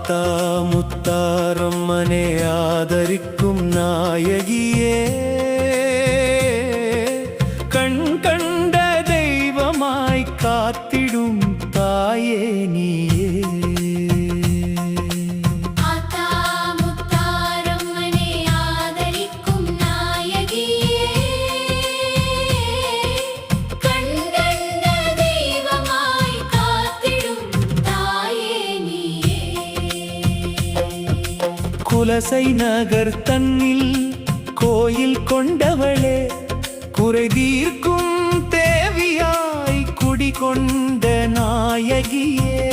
ஆத்தா முத்தாரம்மனே ஆதரிக்கும் நாயகியே, கண் கண்ட தெய்வமாய் காத்திடும் தாயே நீயே. குலசை நகர் தன்னில் கோயில் கொண்டவளே, குறை தீர்க்கும் தேவியாய் குடிகொண்ட நாயகியே,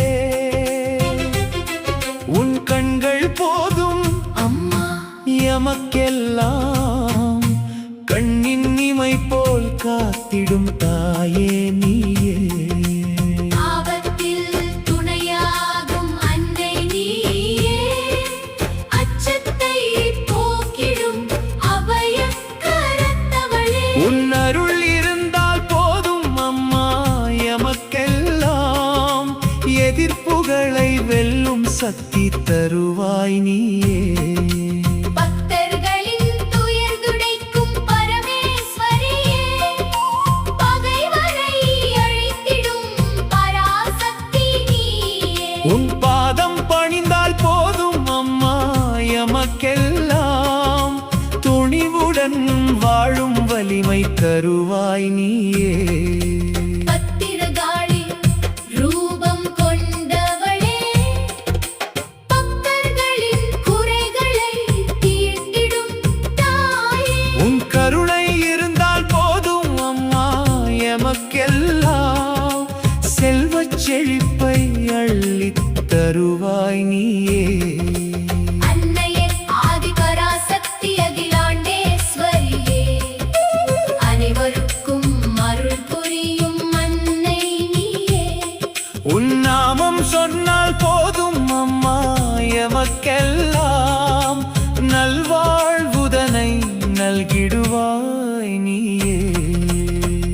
உன் கண்கள் போதும் அம்மா எமக்கெல்லாம், கண்ணின் இமை போல் காத்திடும் தாயே நீயே. உன் அருள் இருந்தால் போதும் அம்மா எமக்கெல்லாம், எதிர்ப்புகளை வெல்லும் சக்தி தருவாய் நீயே. பக்தர்களின் துயர் துடைக்கும் பரமேஸ்வரியே, பகைவரை அழித்திடும் பராசக்தி நீயே. உன் பாதம் பணிந்தால் போதும் அம்மா எமக்கெல்லாம், துணிவுடன் வாழும் வலிமை தருவாய் நீயே. பத்திரகாளி ரூபம் கொண்டவளே, பக்தர்களின் குறைகளை தீர்த்திடும் தாயே. உன் கருணை இருந்தால் போதும் அம்மா எமக்கெல்லாம், செல்வச் செழிப்பை அள்ளித் தருவாய் நீயே. உன் நாமம் சொன்னால் போதும் அம்மா எமக்கெல்லாம், நல்வாழ்வுதனை நல்கிடுவாய் நீயே.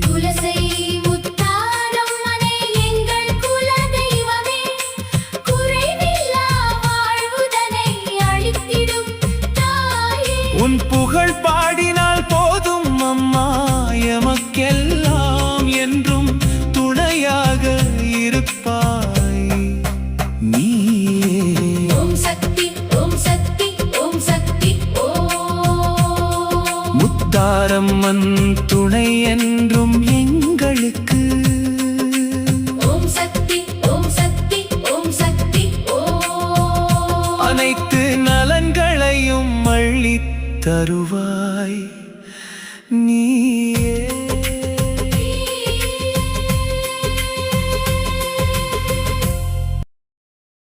குலசை முத்தாரம்மனே எங்கள் குல தெய்வமே, குறைவில்லா வாழ்வுதனை அளித்திடும் தாயே. உன் புகழ் பாடினால் போதும் அம்மா எமக்கெல்லாம், என்றும் துணையாக இருப்பாய் நீயே. ஓம் சக்தி ஓம் சக்தி ஓம் சக்தி ஓம். முத்தாரம்மன் துணை என்றும் எங்களுக்கு, ஓம் சக்தி ஓம் சக்தி ஓம் சக்தி ஓம். அனைத்து நலன்களையும் அள்ளித் தருவாய்.